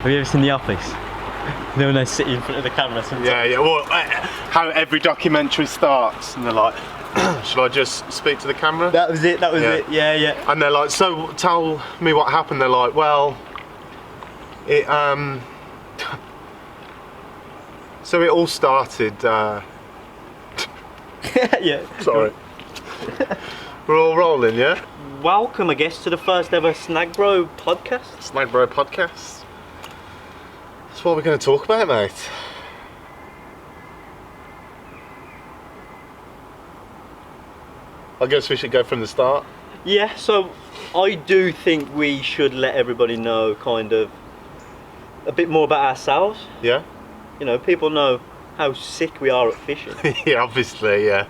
Have you ever seen The Office? You know when they sit in front of the camera sometimes? Yeah. Well, how every documentary starts, and they're like, "Should I just speak to the camera?" That was it. Yeah. And they're like, "So tell me what happened." They're like, "Well, it so it all started." Yeah. Sorry. We're all rolling, yeah? Welcome, I guess, to the first ever Snag Bro Podcast. Snag Bro Podcast. That's what we're going to talk about, mate. I guess we should go from the start. Yeah, so I do think we should let everybody know kind of a bit more about ourselves. Yeah? You know, people know how sick we are at fishing. Yeah, obviously, yeah.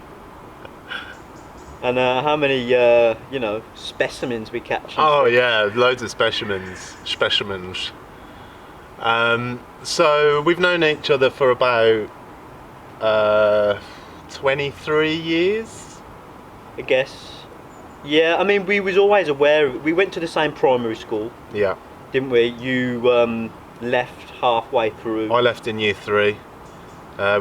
And how many, specimens we catch. Oh, yeah, loads of specimens. So we've known each other for about 23 years, I guess. Yeah, I mean, we was always aware. We went to the same primary school. Yeah. Didn't we? You left halfway through. I left in year 3.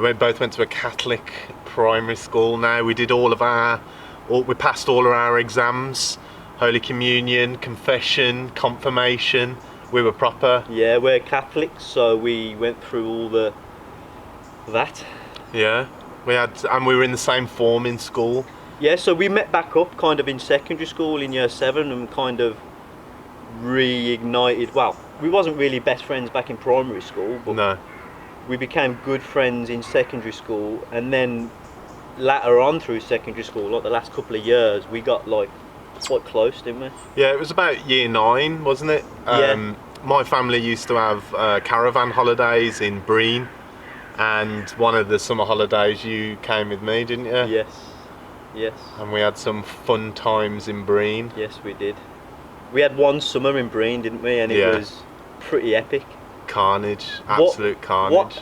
We both went to a Catholic primary school. Now we did we passed all of our exams: Holy Communion, Confession, Confirmation. We were proper. Yeah, we're Catholics, so we went through all that. Yeah, we were in the same form in school. Yeah, so we met back up kind of in secondary school in year 7 and kind of reignited. Well, we wasn't really best friends back in primary school, but no, we became good friends in secondary school, and then later on through secondary school, like the last couple of years, we got like quite close, didn't we? Yeah, it was about year 9, wasn't it? Yeah. My family used to have caravan holidays in Breen, and one of the summer holidays you came with me, didn't you? Yes. And we had some fun times in Breen. Yes, we did. We had one summer in Breen, didn't we? And it was pretty epic. Carnage, absolute carnage.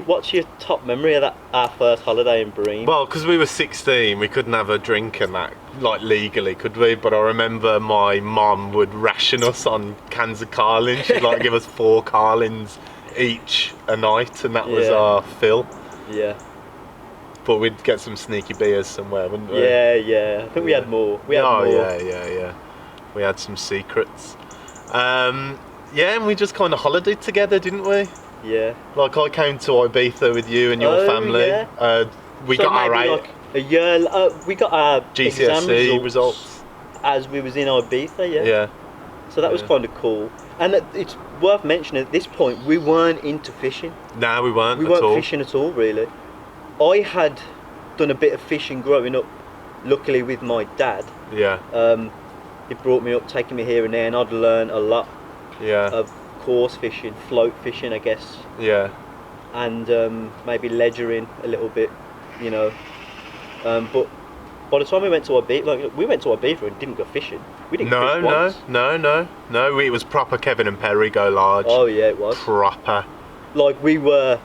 What's your top memory of our first holiday in Breen? Well, because we were 16, we couldn't have a drink and that, like, legally, could we? But I remember my mum would ration us on cans of carlin. She'd like give us 4 carlins each a night, and that was our fill. Yeah. But we'd get some sneaky beers somewhere, wouldn't we? Yeah. I think we had more. Yeah. We had some secrets. And we just kind of holidayed together, didn't we? Yeah. Like, I came to Ibiza with you and your family. Yeah. We got our like a year. We got our GCSE exam results as we was in Ibiza. Yeah. Yeah. So that was kind of cool. And it's worth mentioning at this point, we weren't into fishing. No, we weren't. We weren't fishing at all, really. I had done a bit of fishing growing up, luckily with my dad. Yeah. He brought me up, taking me here and there, and I'd learned a lot. Yeah. Of coarse fishing, float fishing, I guess. Yeah. And maybe ledgering a little bit, you know. But by the time we went to Ibiza, we went to Ibiza and didn't go fishing. We didn't fish once. No. It was proper Kevin and Perry go large. Oh yeah, it was proper. Like, we were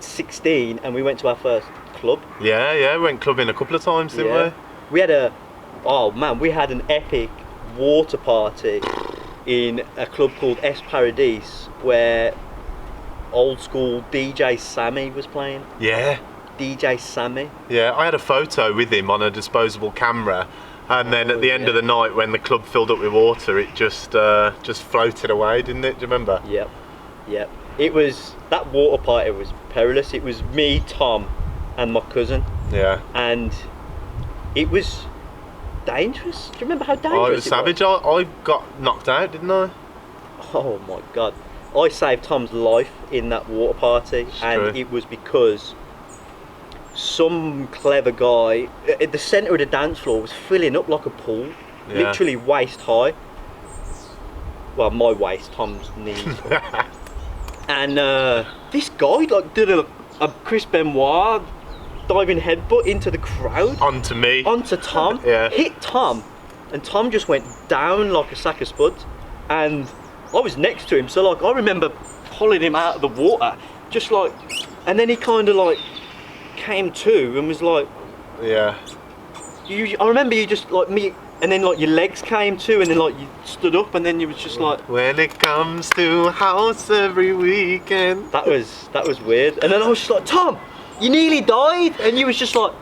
16 and we went to our first club. Yeah. We went clubbing a couple of times, didn't we? We had we had an epic water party in a club called Es Paradis, where old school DJ Sammy was playing. Yeah. DJ Sammy. Yeah, I had a photo with him on a disposable camera, and then at the end of the night, when the club filled up with water, it just floated away, didn't it? Do you remember? Yep. It was, that water party was perilous. It was me, Tom, and my cousin. Yeah. And it was dangerous. Do you remember how dangerous it was savage. I got knocked out, didn't I? Oh my god. I saved Tom's life in that water party, and it was because some clever guy at the centre of the dance floor was filling up like a pool, literally waist high. Well, my waist, Tom's knees. And this guy did a Chris Benoit diving headbutt into the crowd. Onto me. Onto Tom. Yeah. Hit Tom, and Tom just went down like a sack of spuds. And I was next to him, so like I remember pulling him out of the water, just like, and then he kind of like came to and was like, yeah. I remember you just like me and then like your legs came too, and then like you stood up, and then you was just like. When it comes to house every weekend. That was weird. And then I was just like, Tom, you nearly died, and you was just like.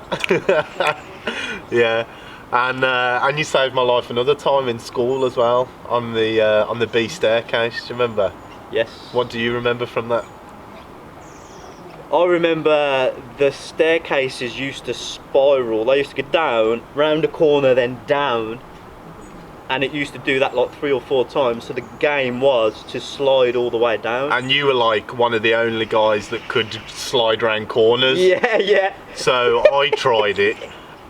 Yeah, and you saved my life another time in school as well on the B staircase. Do you remember? Yes. What do you remember from that? I remember the staircases used to spiral. They used to go down, round a corner, then down. And it used to do that like 3 or 4 times. So the game was to slide all the way down. And you were like one of the only guys that could slide around corners. Yeah, yeah. So I tried it,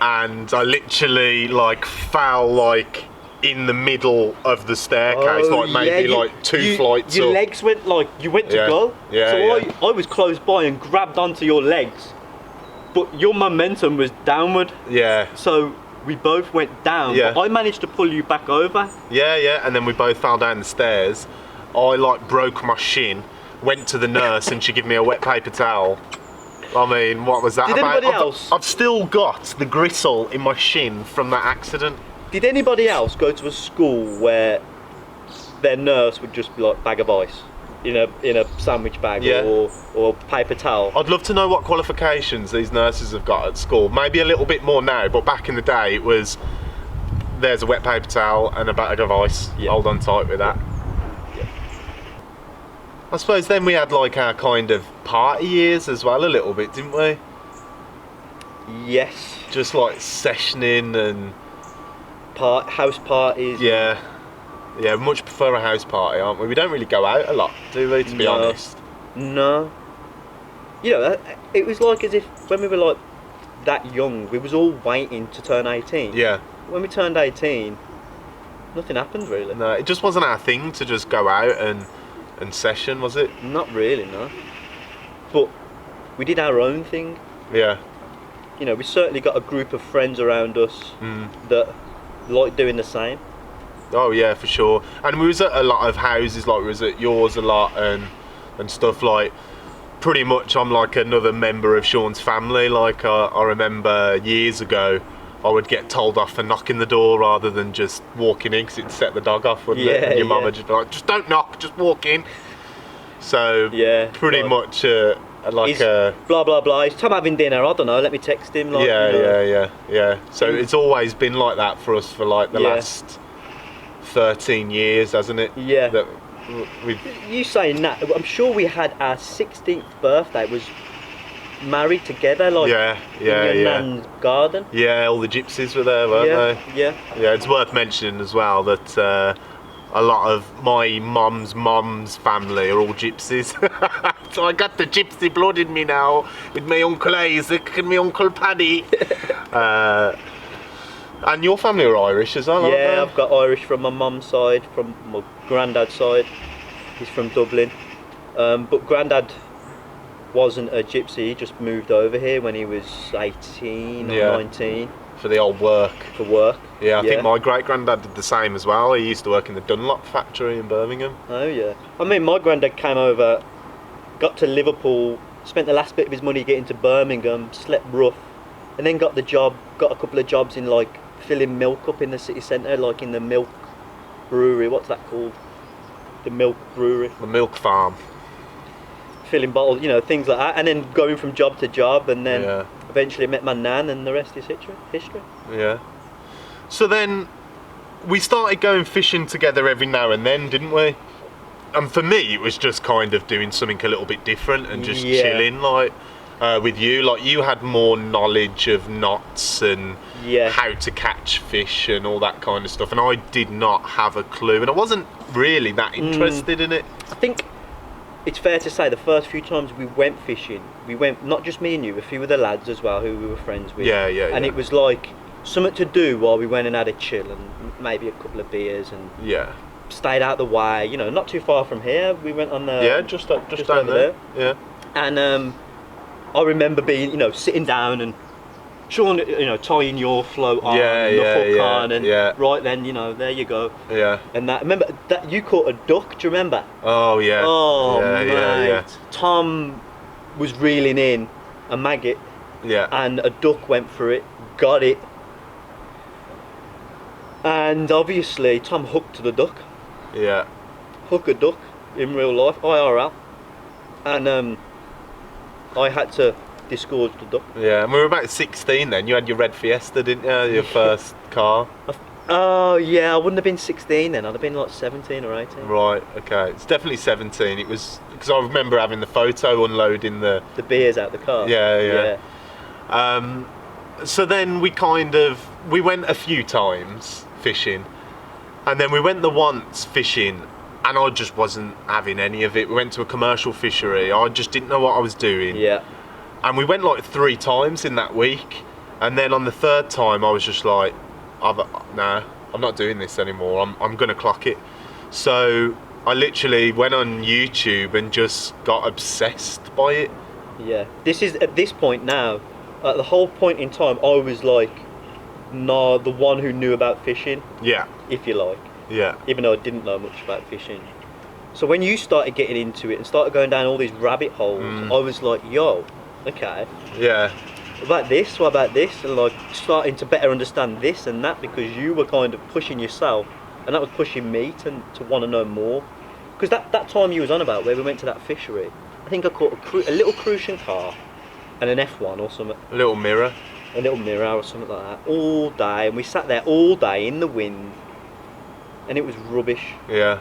and I literally like fell like in the middle of the staircase, like maybe like 2 flights your up. legs went like, you went to go. Yeah, so yeah. I was close by and grabbed onto your legs. But your momentum was downward. Yeah. So we both went down. Yeah. But I managed to pull you back over. Yeah, yeah. And then we both fell down the stairs. I like broke my shin, went to the nurse, and she gave me a wet paper towel. I mean, what was that Did about? anybody else? I've still got the gristle in my shin from that accident. Did anybody else go to a school where their nurse would just be like bag of ice in a sandwich bag or paper towel? I'd love to know what qualifications these nurses have got at school. Maybe a little bit more now, but back in the day it was, there's a wet paper towel and a bag of ice. Yeah. Hold on tight with that. Yeah. I suppose then we had like our kind of party years as well a little bit, didn't we? Yes. Just like sessioning and house parties. Yeah, yeah. Much prefer a house party, aren't we? We don't really go out a lot, do we? To be honest. No. You know, it was like as if when we were like that young, we was all waiting to turn 18. Yeah. When we turned 18, nothing happened really. No, it just wasn't our thing to just go out and session, was it? Not really, no. But we did our own thing. Yeah. You know, we certainly got a group of friends around us that like doing the same. Oh yeah, for sure. And we was at a lot of houses, like we was at yours a lot and stuff. Like pretty much I'm like another member of Sean's family. Like I remember years ago I would get told off for knocking the door rather than just walking in, because it'd set the dog off, wouldn't it? And your mum would just be like, just don't knock, just walk in. So pretty much like a blah blah blah. Is Tom having dinner? I don't know. Let me text him. Like, yeah. So it's always been like that for us for like the last 13 years, hasn't it? Yeah. That we've... You saying that? I'm sure we had our 16th birthday. Was married together, like in your nan's garden. Yeah, all the gypsies were there, weren't they? Yeah. Yeah, it's worth mentioning as well that a lot of my mum's family are all gypsies. So I got the gypsy blood in me now with my Uncle Isaac and my Uncle Paddy. And your family are Irish as well, aren't they? Yeah, I've got Irish from my mum's side, from my granddad's side. He's from Dublin. But granddad wasn't a gypsy, he just moved over here when he was 18 or 19. For the old work. For work. Yeah, I think my great-granddad did the same as well. He used to work in the Dunlop factory in Birmingham. Oh yeah. I mean, my granddad came over, got to Liverpool, spent the last bit of his money getting to Birmingham, slept rough, and then got a couple of jobs in like filling milk up in the city centre, like in the milk brewery. What's that called? The milk brewery. The milk farm. Filling bottles, you know, things like that, and then going from job to job, and then eventually met my nan, and the rest is history. Yeah. So then we started going fishing together every now and then, didn't we? And for me, it was just kind of doing something a little bit different and just chilling, like with you. Like you had more knowledge of knots and how to catch fish and all that kind of stuff, and I did not have a clue, and I wasn't really that interested in it. I think it's fair to say the first few times we went fishing, we went, not just me and you, a few of the lads as well who we were friends with. And it was like something to do while we went and had a chill and maybe a couple of beers and stayed out the way, you know, not too far from here. We went on the just down there. Yeah. And I remember being, you know, sitting down and Sean, you know, tying your float on the hook on, and right then, you know, there you go. Yeah. And that, remember that you caught a duck? Do you remember? Oh yeah. Oh mate. Tom was reeling in a maggot. Yeah. And a duck went for it, got it, And obviously, Tom hooked the duck. Yeah. Hook a duck in real life, IRL. And I had to disgorge the duck. Yeah, and we were about 16 then. You had your red Fiesta, didn't you? Your first car. Oh yeah, I wouldn't have been 16 then. I'd have been like 17 or 18. Right. Okay. It's definitely 17. It was because I remember having the photo unloading the beers out the car. Yeah. So then we went a few times fishing, and then we went the once fishing, and I just wasn't having any of it. We went to a commercial fishery. I just didn't know what I was doing. Yeah. And we went like 3 times in that week, and then on the 3rd time I was just like, nah, I'm not doing this anymore. I'm gonna clock it. So I literally went on YouTube and just got obsessed by it. Yeah. This is at this point now. At the whole point in time, I was like, the one who knew about fishing. Yeah. If you like. Yeah. Even though I didn't know much about fishing. So when you started getting into it and started going down all these rabbit holes, I was like, yo, okay. Yeah. What about this? And like starting to better understand this and that, because you were kind of pushing yourself, and that was pushing me to want to know more. Because that time you was on about, where we went to that fishery, I think I caught a little Crucian car and an F1 or something. A little mirror or something like that, all day, and we sat there all day in the wind, and it was rubbish. Yeah.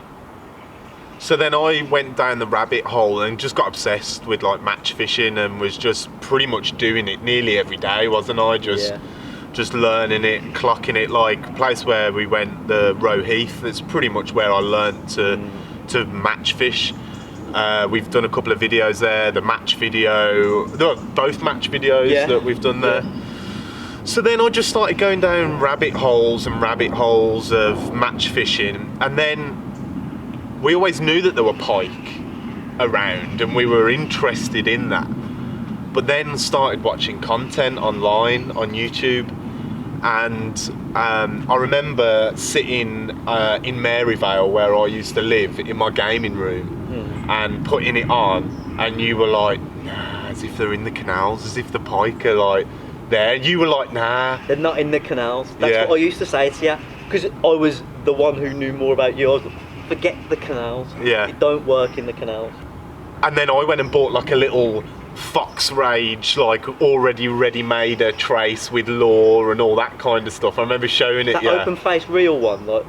So then I went down the rabbit hole and just got obsessed with like match fishing, and was just pretty much doing it nearly every day, wasn't I? Just learning it, clocking it. Like a place where we went, the Roe Heath, that's pretty much where I learnt to match fish. We've done a couple of videos there, the match video, both match videos that we've done there. So then I just started going down rabbit holes of match fishing, and then we always knew that there were pike around and we were interested in that, but then started watching content online on YouTube, and I remember sitting in Maryvale, where I used to live, in my gaming room and putting it on, and you were like, nah, as if they're in the canals, as if the pike are like there. You were like, nah, they're not in the canals. That's what I used to say to you, because I was the one who knew more about you. I was like, forget the canals. Yeah. It don't work in the canals. And then I went and bought like a little Fox Rage, like already ready-made a trace with lure and all that kind of stuff. I remember showing it. That open face reel one, like.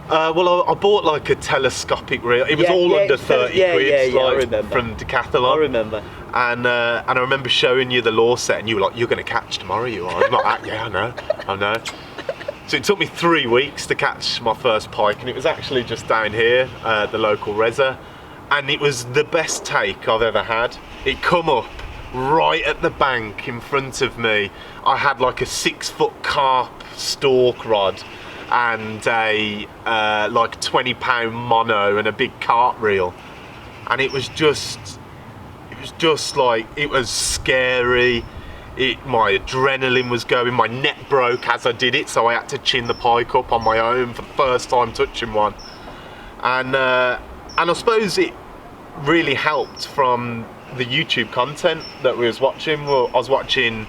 Well, I bought like a telescopic reel. It was all under 30 quid, like, I remember. from Decathlon. I remember. And I remember showing you the lure set, and you were like, "You're going to catch tomorrow, you are." I'm like, "Yeah, I know." So it took me 3 weeks to catch my first pike, and it was actually just down here, the local reza, and it was the best take I've ever had. It come up right at the bank in front of me. I had like a 6-foot carp stalk rod and a like 20-pound mono and a big carp reel, and it was just like, it was scary. My adrenaline was going, my neck broke as I did it, so I had to chin the pike up on my own for the first time touching one. And I suppose it really helped from the YouTube content that we was watching. Well, I was watching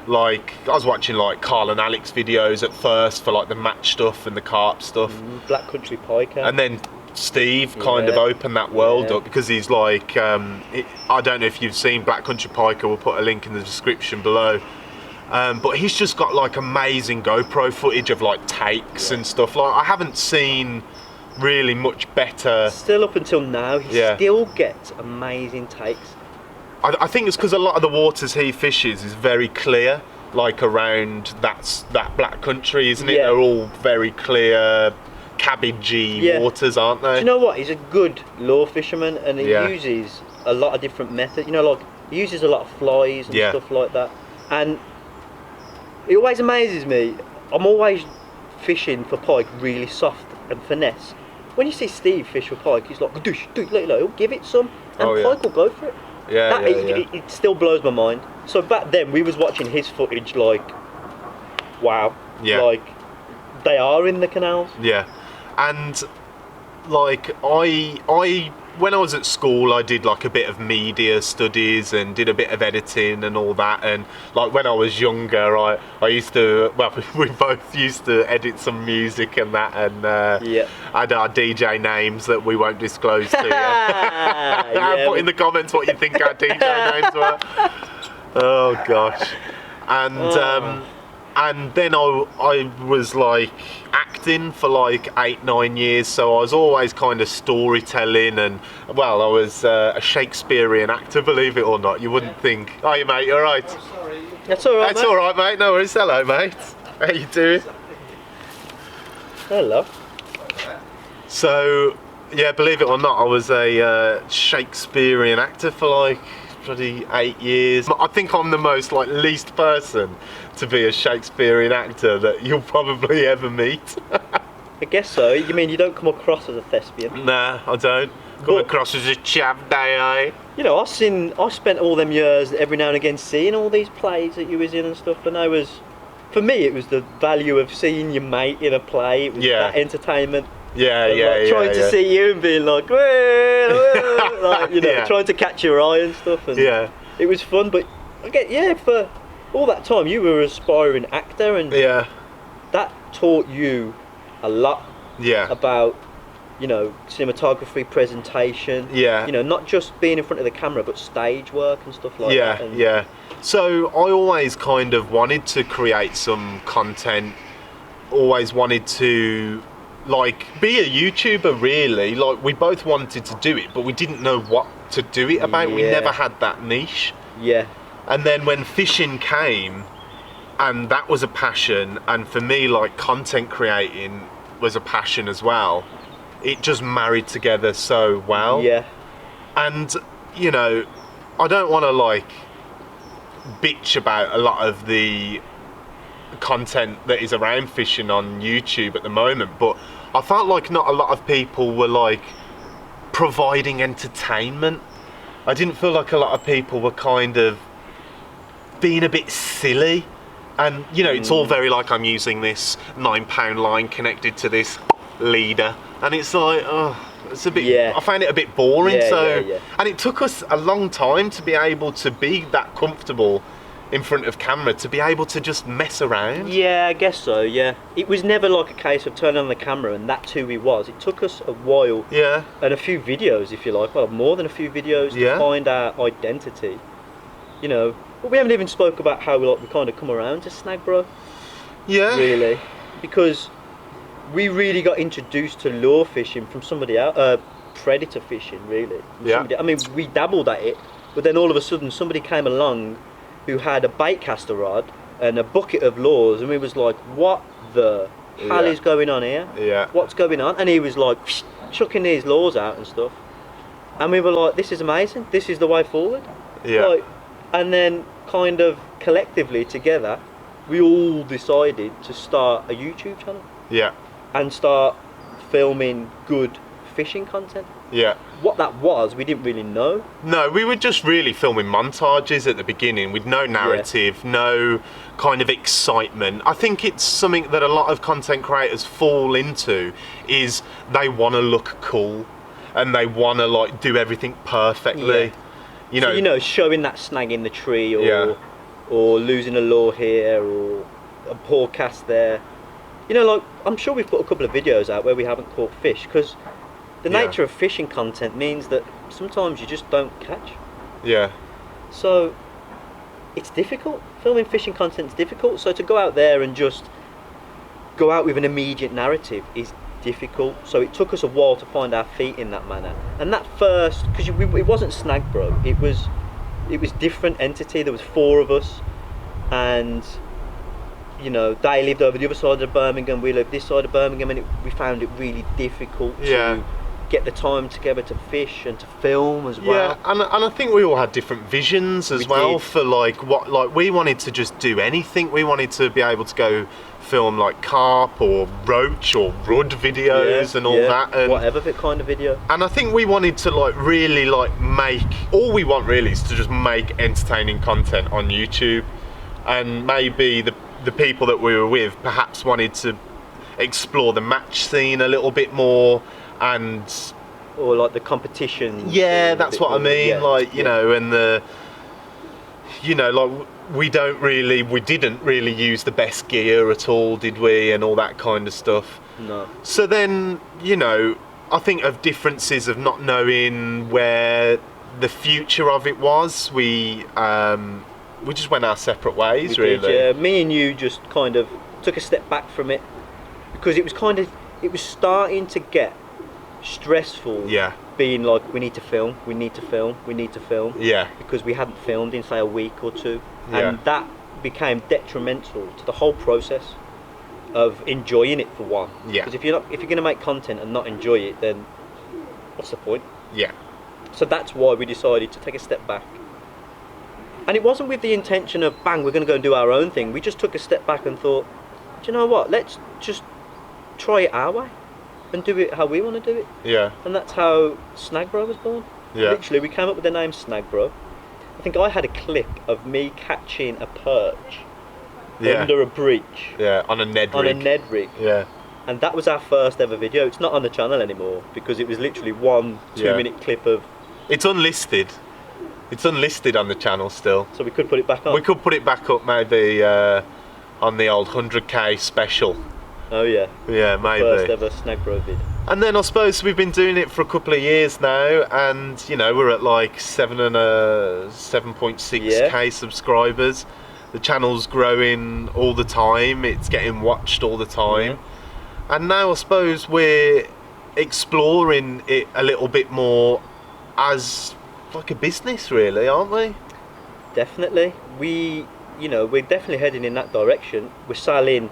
like Carl and Alex videos at first for like the match stuff and the carp stuff. Black Country Pike. And then Steve kind of opened that world up, because he's like, I don't know if you've seen Black Country Piker, we'll put a link in the description below, but he's just got like amazing GoPro footage of like takes and stuff. Like, I haven't seen really much better. Still up until now, he still gets amazing takes. I think it's because a lot of the waters he fishes is very clear, like around that Black Country, isn't it? They're all very clear, cabbagey waters, aren't they? Do you know what? He's a good lure fisherman, and he uses a lot of different methods. You know, like he uses a lot of flies and stuff like that. And it always amazes me. I'm always fishing for pike really soft and finesse. When you see Steve fish for pike, he's like, doosh, he'll give it some, and pike will go for it. It still blows my mind. So back then, we was watching his footage like, wow, like they are in the canals. Yeah. And like I when I was at school, I did like a bit of media studies and did a bit of editing and all that. And like when I was younger, I used to, well, we both used to edit some music and that, and had our DJ names that we won't disclose to you. Put in the comments what you think our DJ names were. Oh gosh. And then I was like acting for like 8-9 years, so I was always kind of storytelling, and well, I was a Shakespearean actor, believe it or not. You wouldn't think. Oh, you mate, you all right? That's all right. That's all right, mate. No worries. Hello, mate. How you doing? Hello. So, yeah, believe it or not, I was a Shakespearean actor for like bloody 8 years. I think I'm the most like least person to be a Shakespearean actor that you'll probably ever meet. I guess so. You mean you don't come across as a thespian? Nah, I don't. Come across as a chap, do I? You know, I spent all them years every now and again seeing all these plays that you was in and stuff, and for me it was the value of seeing your mate in a play. It was that entertainment. Trying to see you and being like, like, you know, trying to catch your eye and stuff, and it was fun. But for all that time you were an aspiring actor, and that taught you a lot about, you know, cinematography, presentation, you know, not just being in front of the camera but stage work and stuff like that. So I always kind of wanted to create some content, always wanted to like be a YouTuber, really. Like, we both wanted to do it, but we didn't know what to do it about. We never had that niche. And then when fishing came, and that was a passion, and for me, like, content creating was a passion as well, it just married together so well. And, you know, I don't want to like bitch about a lot of the content that is around fishing on YouTube at the moment, but I felt like not a lot of people were like providing entertainment. I didn't feel like a lot of people were kind of being a bit silly, and you know, it's all very like, I'm using this £9 line connected to this leader, and it's like, oh, it's a bit, I found it a bit boring. And it took us a long time to be able to be that comfortable in front of camera, to be able to just mess around. I guess so. It was never like a case of turning on the camera and that's who he was. It took us a while and a few videos, if you like, well, more than a few videos to find our identity, you know. But we haven't even spoke about how we kind of come around to Snag Bro, really, because we really got introduced to lure fishing from somebody else, predator fishing, really. I mean, we dabbled at it, but then all of a sudden somebody came along who had a Baitcaster rod and a bucket of lures, and we was like, what the hell is going on here? What's going on? And he was like chucking these lures out and stuff, and we were like, this is amazing, this is the way forward. Like, and then kind of collectively together we all decided to start a YouTube channel and start filming good fishing content. What that was, we didn't really know. No, we were just really filming montages at the beginning with no narrative, no kind of excitement. I think it's something that a lot of content creators fall into, is they want to look cool and they want to like do everything perfectly. You know, so, you know, showing that snag in the tree, or losing a lure here, or a poor cast there. You know, like, I'm sure we've put a couple of videos out where we haven't caught fish, because the nature of fishing content means that sometimes you just don't catch. So it's difficult. Filming fishing content is difficult. So to go out there and just go out with an immediate narrative is difficult. So it took us a while to find our feet in that manner. And that first, because it wasn't Snag Bro, it was different entity. There was 4 of us, and you know, they lived over the other side of Birmingham, we lived this side of Birmingham, and we found it really difficult to get the time together to fish and to film as well. And I think we all had different visions as well for like what, like, we wanted to just do anything. We wanted to be able to go film like carp or roach or rudd videos and all that, and whatever kind of video. And I think we wanted to like really like make, all we want really is to just make entertaining content on YouTube, and maybe the people that we were with perhaps wanted to explore the match scene a little bit more, and or like the competition. Yeah, that's what I mean. Yeah, like you know, and the, you know, like we didn't really use the best gear at all, did we? And all that kind of stuff. No. So then, you know, I think of differences of not knowing where the future of it was. We just went our separate ways, really. Did, yeah. Me and you just kind of took a step back from it because it was starting to get stressful. Yeah. Being like, we need to film. Yeah. Because we hadn't filmed in say a week or two, Yeah. and that became detrimental to the whole process of enjoying it for one. Yeah. Because if you're going to make content and not enjoy it, then what's the point? Yeah. So that's why we decided to take a step back. And it wasn't with the intention of, bang, we're going to go and do our own thing. We just took a step back and thought, do you know what? Let's just try it our way and do it how we want to do it. Yeah. And that's how Snag Bro was born. Yeah. Literally, we came up with the name Snag Bro. I think I had a clip of me catching a perch under a bridge. Yeah, on a Ned rig. On a Ned rig. Yeah. And that was our first ever video. It's not on the channel anymore because it was literally 1 2-minute clip of... It's unlisted. It's unlisted on the channel still. So we could put it back on? We could put it back up maybe on the old 100k special. Oh yeah. Yeah, maybe. First ever Snag Bro vid. And then I suppose we've been doing it for a couple of years now, and you know, we're at like 7.6k subscribers. The channel's growing all the time, it's getting watched all the time. Mm-hmm. And now I suppose we're exploring it a little bit more as like a business, really, aren't we? Definitely. We're definitely heading in that direction. We're selling.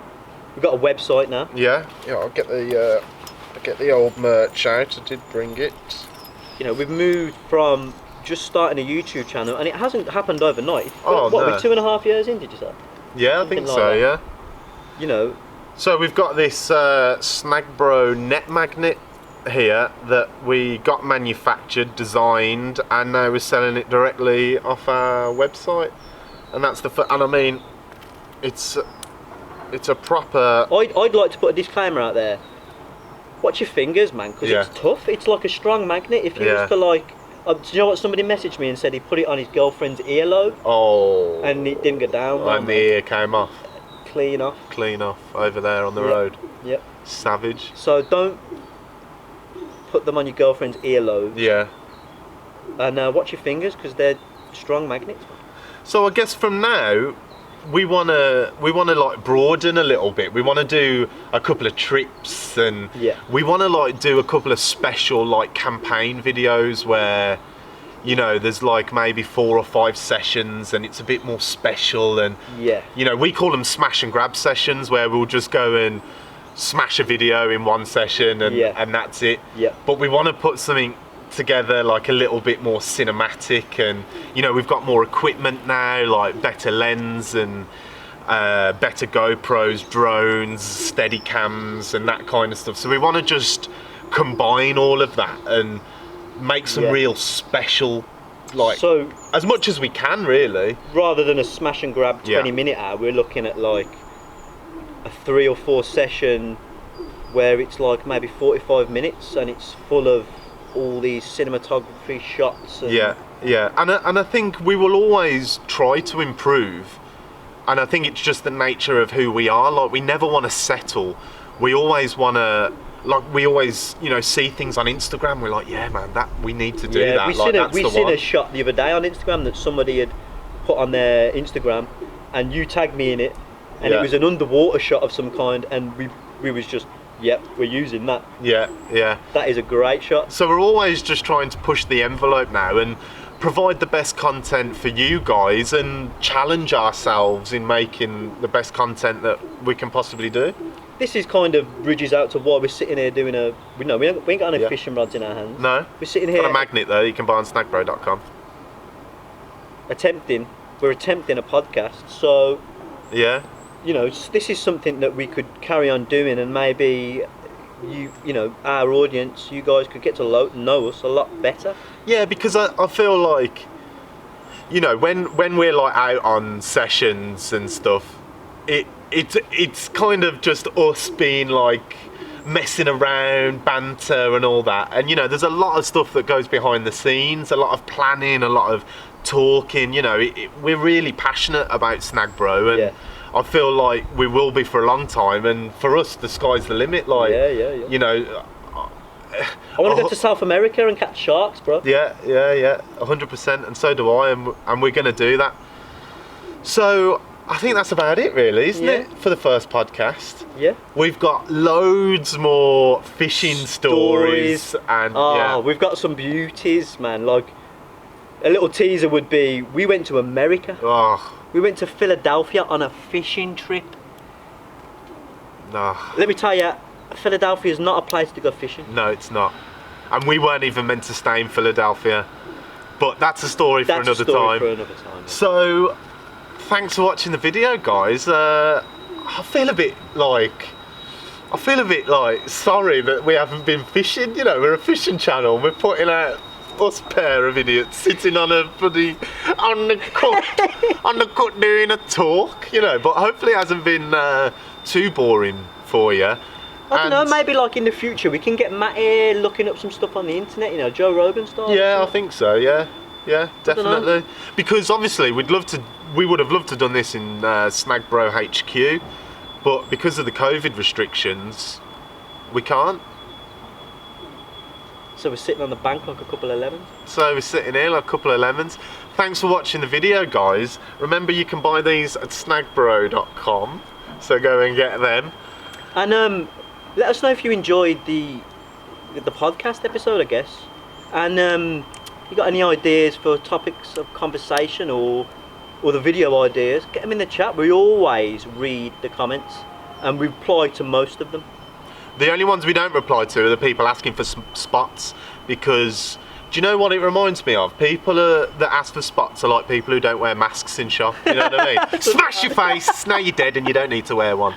We've got a website now. Yeah, I'll get the old merch out. I did bring it. You know, we've moved from just starting a YouTube channel, and it hasn't happened overnight. No. We're 2.5 years in, did you say? Yeah, Something I think like so, that. yeah. You know. So we've got this Snag Bro net magnet here that we got manufactured, designed, and now we're selling it directly off our website. And that's and I mean, it's a proper... I'd like to put a disclaimer out there. Watch your fingers, man, because it's tough. It's like a strong magnet. If you was to like... do you know what? Somebody messaged me and said he put it on his girlfriend's earlobe. Oh. And it didn't go down. And the ear came off. Clean off over there on the road. Yep. Savage. So don't put them on your girlfriend's earlobe. Yeah. And watch your fingers, because they're strong magnets. So I guess from now, we wanna like broaden a little bit. We wanna do a couple of trips, and we wanna like do a couple of special like campaign videos where, you know, there's like maybe 4 or 5 sessions and it's a bit more special. And you know, we call them smash and grab sessions, where we'll just go and smash a video in one session and that's it. But we want to put something together like a little bit more cinematic, and you know, we've got more equipment now, like better lens and better GoPros, drones, steady cams and that kind of stuff. So we want to just combine all of that and make some real special, like, so as much as we can, really. Rather than a smash and grab 20-minute hour, we're looking at like a 3 or 4 session where it's like maybe 45 minutes and it's full of all these cinematography shots. And and I think we will always try to improve, and I think it's just the nature of who we are. Like, we never want to settle. We always want to, like, we always, you know, see things on Instagram, we're like, yeah man, that we need to do that. We seen a shot the other day on Instagram that somebody had put on their Instagram, and you tagged me in it, and it was an underwater shot of some kind, and we was just, we're using that. That is a great shot. So we're always just trying to push the envelope now and provide the best content for you guys, and challenge ourselves in making the best content that we can possibly do. This is kind of bridges out to why we're sitting here doing we ain't got any fishing rods in our hands. No. We're sitting here. Got a magnet though, you can buy on snagbro.com. We're attempting a podcast, so you know, this is something that we could carry on doing, and maybe you know, our audience, you guys could get to know us a lot better. Yeah, because I feel like, you know, when we're like out on sessions and stuff, it's kind of just us being like messing around, banter and all that. And, you know, there's a lot of stuff that goes behind the scenes, a lot of planning, a lot of talking. You know, we're really passionate about Snag Bro, and I feel like we will be for a long time. And for us, the sky's the limit. Like, you know, I want to go to South America and catch sharks, bro. Yeah, 100%, and so do I, and we're going to do that. So I think that's about it, really, isn't it, for the first podcast? Yeah. We've got loads more fishing stories and we've got some beauties, man. Like, a little teaser would be, we went to America. We went to Philadelphia on a fishing trip. Let me tell you, Philadelphia is not a place to go fishing. No, it's not. And we weren't even meant to stay in Philadelphia. But that's a story for another time. So, thanks for watching the video, guys. I feel a bit like sorry that we haven't been fishing. You know, we're a fishing channel. We're putting out us pair of idiots sitting on a bloody on the cut doing a talk. You know, but hopefully it hasn't been too boring for you. I don't know, maybe like in the future we can get Matt here looking up some stuff on the internet, you know, Joe Rogan style. Yeah, I think so, yeah, definitely. Because obviously we would have loved to done this in Snag Bro HQ, but because of the COVID restrictions, we can't. So we're sitting on the bank like a couple of lemons. So we're sitting here like a couple of lemons. Thanks for watching the video, guys. Remember, you can buy these at snagbro.com, so go and get them. And let us know if you enjoyed the podcast episode, I guess. And you got any ideas for topics of conversation or the video ideas, get them in the chat. We always read the comments and reply to most of them. The only ones we don't reply to are the people asking for spots, because do you know what it reminds me of? People that ask for spots are like people who don't wear masks in shop. You know what I mean? Smash your face, now you're dead and you don't need to wear one.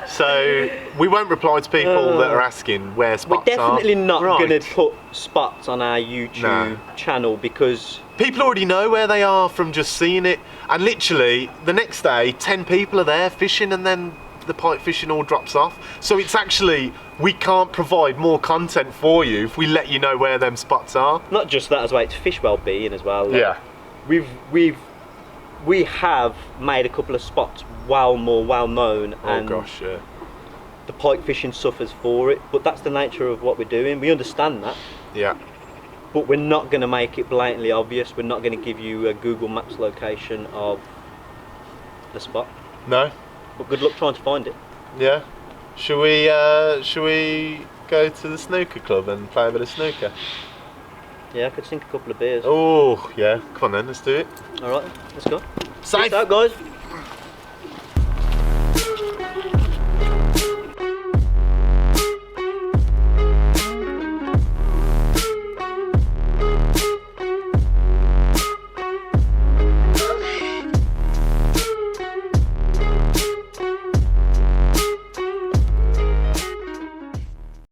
So we won't reply to people that are asking where spots are. We're definitely not going to put spots on our YouTube channel, because people already know where they are from just seeing it. And literally the next day 10 people are there fishing, and then the pike fishing all drops off. So it's actually, we can't provide more content for you if we let you know where them spots are. Not just that as well, it's fish well-being as well. Like, yeah. We have made a couple of spots more well known, and the pike fishing suffers for it, but that's the nature of what we're doing. We understand that. Yeah. But we're not going to make it blatantly obvious. We're not going to give you a Google Maps location of the spot. No. But good luck trying to find it. Yeah. Should we go to the snooker club and play a bit of snooker? Yeah, I could sink a couple of beers. Oh, yeah. Come on then, let's do it. Alright, let's go. Safe. Peace out, guys.